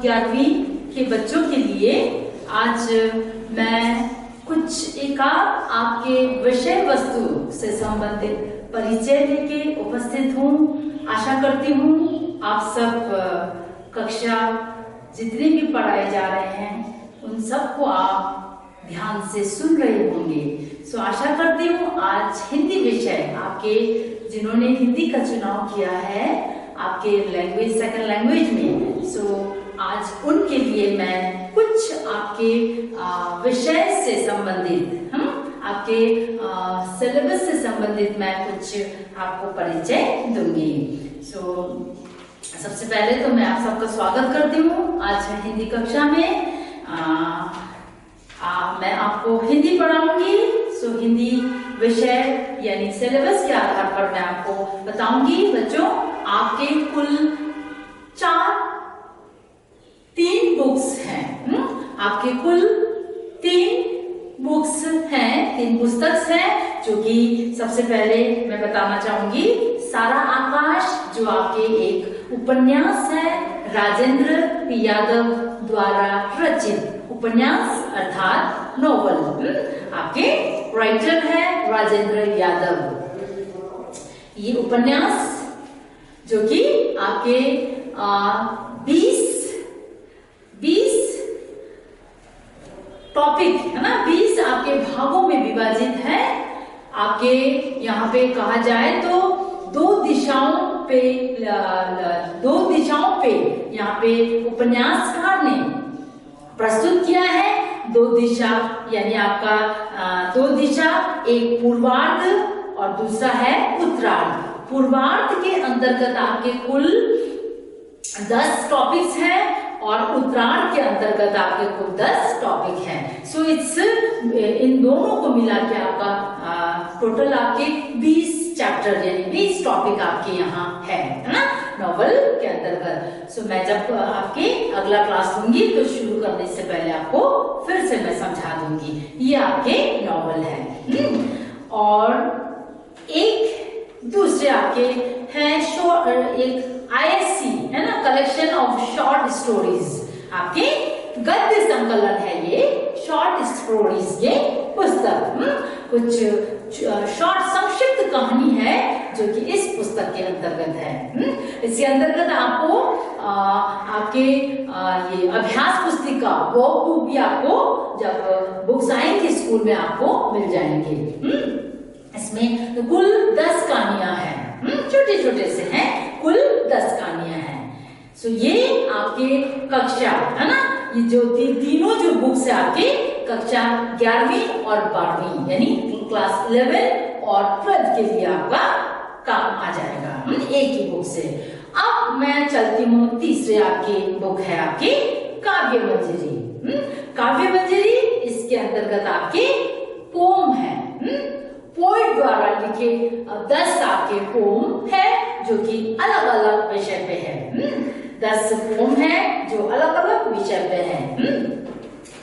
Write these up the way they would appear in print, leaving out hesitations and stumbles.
11वीं के बच्चों के लिए आज मैं कुछ एक आपके विषय वस्तु से संबंधित परिचय लेके उपस्थित हूँ। आशा करती हूँ आप सब कक्षा जितने भी पढ़ाए जा रहे हैं उन सबको आप ध्यान से सुन रहे होंगे। सो आशा करती हूँ आज हिंदी विषय आपके जिन्होंने हिंदी का चुनाव किया है आपके लैंग्वेज सेकंड लैंग्वेज में, सो आज उनके लिए मैं कुछ आपके विषय से संबंधित आपके सिलेबस से संबंधित मैं कुछ आपको परिचय दूंगी। सो सबसे पहले तो मैं आप सबका स्वागत करती हूँ आज हिंदी कक्षा में। मैं आपको हिंदी पढ़ाऊंगी। सो हिंदी विषय यानी सिलेबस के आधार पर मैं आपको बताऊंगी। बच्चों आपके कुल 3 बुक्स हैं। आपके कुल 3 बुक्स हैं, 3 पुस्तक हैं, जो कि सबसे पहले मैं बताना चाहूंगी सारा आकाश, जो आपके एक उपन्यास है, राजेंद्र पी यादव द्वारा रचित उपन्यास अर्थात नोवेल। आपके राइटर है राजेंद्र यादव। ये उपन्यास जो कि आपके 20 टॉपिक है ना, 20 आपके भागों में विभाजित है। आपके यहाँ पे कहा जाए तो 2 दिशाओं पे यहाँ पे उपन्यासकार ने प्रस्तुत किया है। 2 दिशा यानी आपका 2 दिशा, एक पूर्वार्ध और दूसरा है उत्तरार्ध। पूर्वार्ध के अंतर्गत आपके कुल 10 टॉपिक्स हैं और उत्तरार्ध के अंतर्गत आपके कुल 10 टॉपिक हैं। सो इट्स इन दोनों को मिला के आपका टोटल आपके 20 चैप्टर यानी 20 टॉपिक आपके यहाँ है ना नॉवल के अंतर्गत। सो मैं जब आपके अगला क्लास लूंगी तो शुरू करने से पहले आपको फिर से मैं समझा दूंगी। ये आपके नॉवल है। और एक दूसरे आपके हैं एक ISC है ना, कलेक्शन ऑफ शॉर्ट स्टोरीज। आपके गद्य संकलन है ये शॉर्ट स्टोरीज, ये पुस्तक कुछ शॉर्ट संक्षिप्त कहानी है जो कि इस पुस्तक के अंतर्गत है। इसके अंतर्गत आपको आपके ये अभ्यास पुस्तिका वॉक टू भी आपको जब बुक्स आएंगे स्कूल में आपको मिल जाएंगे। इसमें तो कुल 10 कहानियां हैं, छोटे छोटे से हैं, कुल 10 कहानियां हैं। सो ये आपके कक्षा है ना, ये जो तीनों जो बुक्स है आपके कक्षा 11वीं और 12वीं यानी क्लास 11 और 12 के लिए आपका काम आ जाएगा एक ही बुक से। अब मैं चलती हूँ तीसरे आपकी बुक है आपकी काव्य मंजरी। काव्य मंजरी इसके अंतर्गत आपके पोम है, पोएट द्वारा लिखे 10 आपके पोम है जो कि अलग अलग विषय पे है। 10 पोम है जो अलग अलग विषय पे है।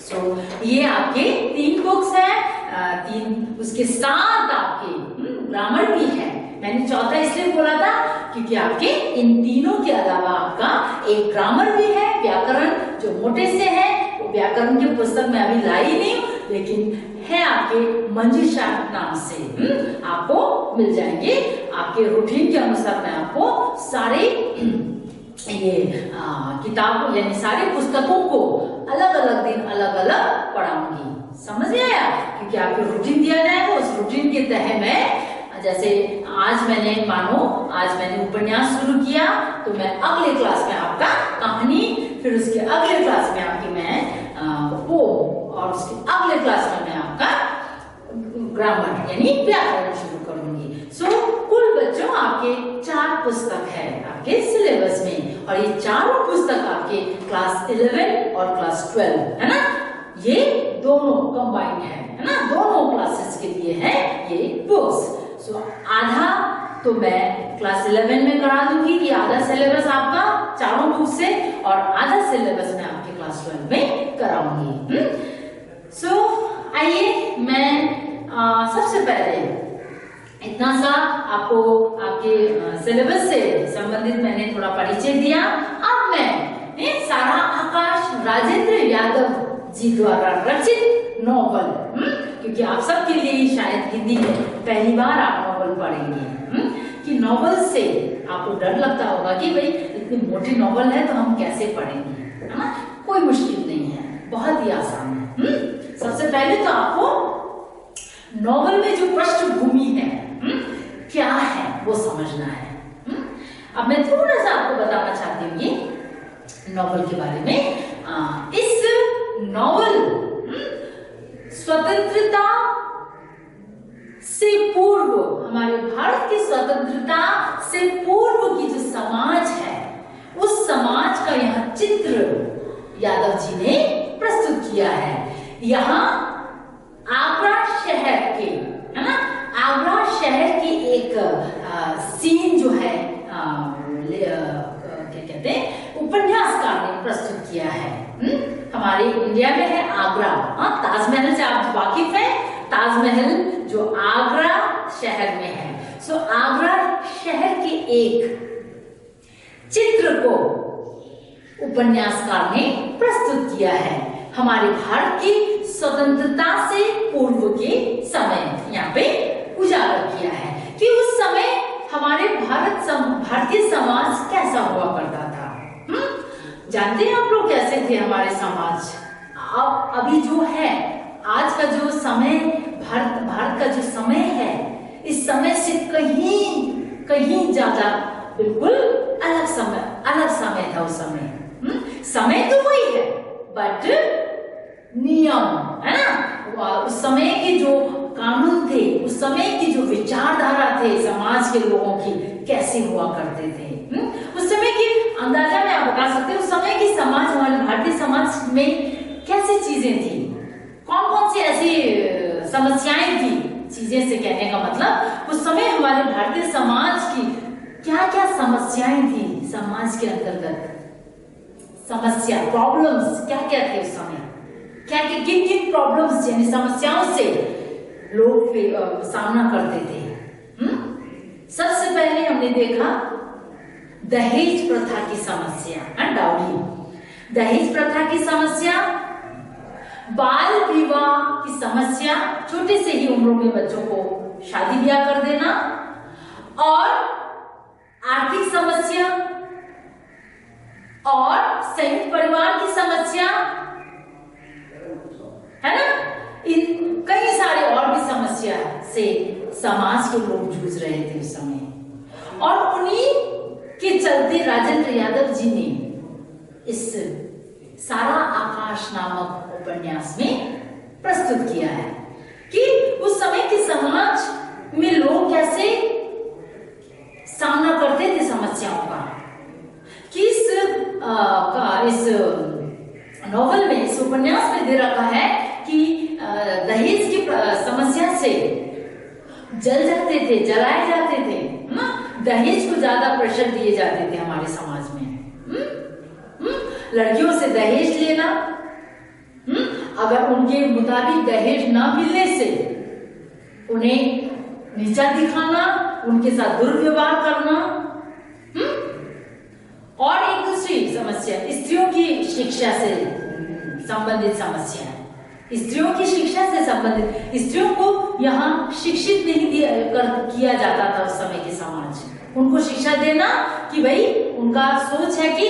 सो ये आपके 3 बुक्स हैं, 3 उसके साथ आपके ग्रामर भी है। मैंने चौथा इसलिए बोला था क्योंकि आपके इन तीनों के अलावा आपका एक ग्रामर भी है, व्याकरण जो मोटे से है। वो व्याकरण की पुस्तक में अभी लाई नहीं, लेकिन है आपके मंजूषा नाम से आपको मिल जाएंगे। आपके रूटीन के अनुसार मैं आपको सारे ये किताब यानी सारी पुस्तकों को अलग अलग दिन अलग अलग पढ़ाऊंगी। समझ में आया? क्योंकि आपको रूटीन दिया जाएगा, उस रूटीन के तहत मैं जैसे आज मैंने उपन्यास शुरू किया तो मैं अगले क्लास में आपका कहानी, फिर उसके अगले क्लास में आपकी मैं पोम और उसके अगले क्लास में मैं आपका ग्रामर यानी व्याकरण शुरू करूंगी। सो कुल बच्चों आपके 4 पुस्तक है आपके सिलेबस में, और ये चारों पुस्तक आपके क्लास 11 और क्लास 12 है ना, ये दोनों कंबाइंड है ना, दोनों क्लासेस के लिए है ये बुक्स। सो आधा तो मैं क्लास 11 में करा दूंगी कि आधा सिलेबस आपका चारों बुक से, और आधा सिलेबस मैं आपके क्लास 12 में कराऊंगी। सो आइए मैं सबसे पहले इतना सा आपको आपके सिलेबस से संबंधित मैंने थोड़ा परिचय दिया। अब मैं सारा आकाश राजेंद्र यादव जी द्वारा रचित नॉवल, क्योंकि आप सबके लिए शायद हिंदी में पहली बार आप नॉवल पढ़ेंगे, कि नॉवल से आपको डर लगता होगा कि भाई इतनी मोटी नॉवल है तो हम कैसे पढ़ेंगे, है ना। कोई मुश्किल नहीं है, बहुत ही आसान है। सबसे पहले तो आपको नॉवल में जो पृष्ठभूमि है क्या है वो समझना है। अब मैं थोड़ा सा आपको बताना चाहती हूँ ये नॉवल के बारे में। इस नॉवल स्वतंत्रता से पूर्व, हमारे भारत की स्वतंत्रता से पूर्व की जो समाज है उस समाज का यहाँ चित्र यादव जी ने प्रस्तुत किया है। यहाँ आगरा शहर के, है ना, आगरा शहर की एक सीन जो है क्या कहते हैं, उपन्यासकार ने प्रस्तुत किया है। हमारे इंडिया में है आगरा, ताजमहल से आप वाकिफ हैं, ताजमहल जो आगरा शहर में है। सो आगरा शहर के एक चित्र को उपन्यासकार ने प्रस्तुत किया है हमारे भारत की स्वतंत्रता से पूर्व के समय, यहाँ पे उजागर किया है कि उस समय हमारे भारतीय समाज कैसा हुआ करता था। जानते हैं आप लोग कैसे थे हमारे समाज? अब अभी जो है आज का जो समय, भारत का जो समय है, इस समय से कहीं ज्यादा बिल्कुल अलग समय था उस समय। समय तो वही है बट नियम, है ना, उस समय के जो कानून थे, उस समय की जो विचारधारा थे समाज के लोगों की कैसे हुआ करते थे, उस समय की अंदाजा में आप बता सकते हैं उस समय की समाज, हमारे भारतीय समाज में कैसी चीजें थी, कौन कौन सी ऐसी समस्याएं थी। चीजें से कहने का मतलब उस समय हमारे भारतीय समाज की क्या क्या समस्याएं थी, समाज के अंतर्गत समस्या, प्रॉब्लम्स क्या क्या थे उस समय, क्या क्या किन किन प्रॉब्लम्स यानी समस्याओं से लोग सामना करते थे। सबसे पहले हमने देखा दहेज प्रथा की समस्या, डाउरी, दहेज प्रथा की समस्या, बाल विवाह की समस्या, छोटे से ही उम्रों में बच्चों को शादी ब्याह कर देना, और आर्थिक समस्या और संयुक्त परिवार की समस्या, है ना। इन कई सारे और भी समस्या से समाज के लोग जूझ रहे थे उस समय, और उन्हीं के चलते राजेंद्र यादव जी ने इस सारा आकाश नामक उपन्यास में प्रस्तुत किया है कि उस समय के समाज में लोग कैसे सामना करते थे समस्याओं का। इस नॉवल में, इस उपन्यास में दे रखा है कि दहेज की समस्या से जल जाते थे, जलाए जाते थे, दहेज को ज्यादा प्रेशर दिए जाते थे हमारे समाज में। लड़कियों से दहेज लेना, अगर उनके मुताबिक दहेज ना मिलने से उन्हें नीचा दिखाना, उनके साथ दुर्व्यवहार करना, और एक दूसरी समस्या स्त्रियों की शिक्षा से संबंधित समस्या है। स्त्रियों की शिक्षा से संबंधित, स्त्रियों को यहाँ शिक्षित नहीं किया जाता था उस समय के समाज। उनको शिक्षा देना कि भाई उनका सोच है कि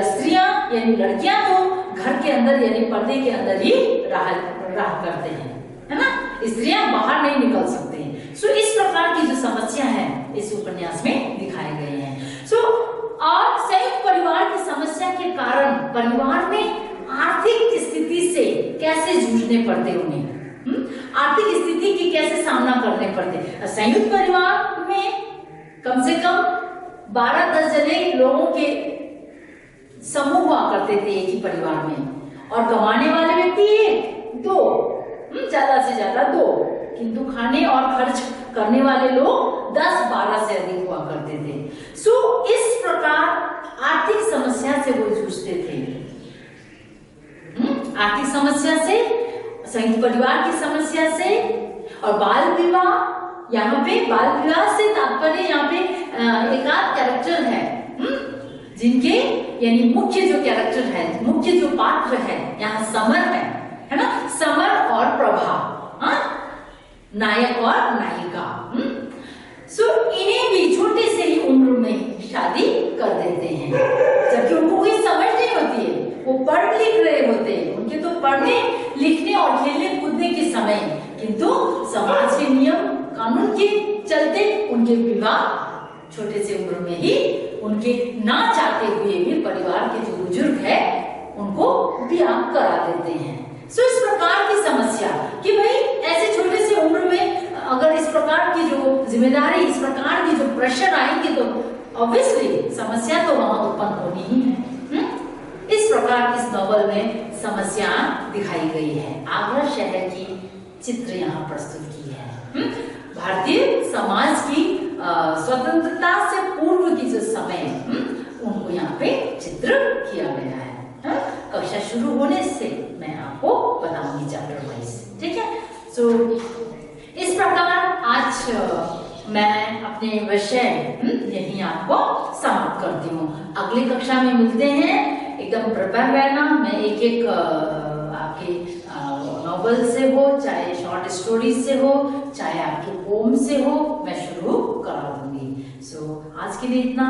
स्त्रियां यानी लड़कियां तो घर के अंदर यानी पर्दे के अंदर ही रहा करते हैं, है ना, स्त्रियां बाहर नहीं निकल सकते हैं। सो इस प्रकार की जो समस्या है इस उपन्यास में दिखाए गए हैं। सो और संयुक्त परिवार की समस्या के कारण परिवार में आर्थिक स्थिति से कैसे जूझने पड़ते उन्हें, आर्थिक स्थिति की कैसे सामना करने पड़ते। संयुक्त परिवार में कम से कम 12-10 जने लोगों के समूह हुआ करते थे एक ही परिवार में, और कमाने वाले व्यक्ति 1-2, ज्यादा से ज्यादा 2, किंतु खाने और खर्च करने वाले लोग 10-12 से अधिक हुआ करते थे। सो इस प्रकार आर्थिक समस्या से वो जूझते थे, आर्थिक समस्या से, संयुक्त परिवार की समस्या से, और बाल विवाह। यहाँ पे बाल विवाह से तात्पर्य यहाँ पे एक आध कैरेक्टर है, जिनके यानी मुख्य जो कैरेक्टर है, मुख्य जो पात्र है, यहाँ समर है ना, समर और प्रभा, नायक और नायिका। सो इन्हें भी छोटे से ही उम्र में शादी कर देते हैं, जबकि उनको कोई समझ नहीं होती है, वो पढ़ लिख रहे होते हैं, उनके तो पढ़ने लिखने और खेलने कूदने के समय, किंतु समाज के नियम कानून के चलते उनके विवाह छोटे से उम्र में ही, उनके ना चाहते हुए भी परिवार के जो बुजुर्ग है उनको ब्याह करा देते हैं। सो इस प्रकार की समस्या कि भाई ऐसे छोटे से उम्र में अगर इस प्रकार की जो जिम्मेदारी, इस प्रकार की जो प्रेशर आएंगे तो ऑब्वियसली समस्या तो वहां उत्पन्न होनी ही है। इस प्रकार इस नॉवल में समस्या दिखाई गई है। आगरा शहर की चित्र यहाँ प्रस्तुत की है। भारतीय समाज की स्वतंत्रता से पूर्व की जो समय उनको यहाँ पे चित्र किया गया है। कक्षा शुरू होने से मैं आपको बताऊंगी चैप्टर वाइज, ठीक है। सो इस प्रकार आज मैं अपने विषय यही आपको समाप्त करती हूँ। अगली कक्षा में मिलते हैं, एकदम प्रिपेयर रहना। मैं एक एक आपके नॉवल से हो, चाहे शॉर्ट स्टोरी से हो, चाहे आपके पोम से हो, मैं शुरू करा दूंगी। सो आज के लिए इतना।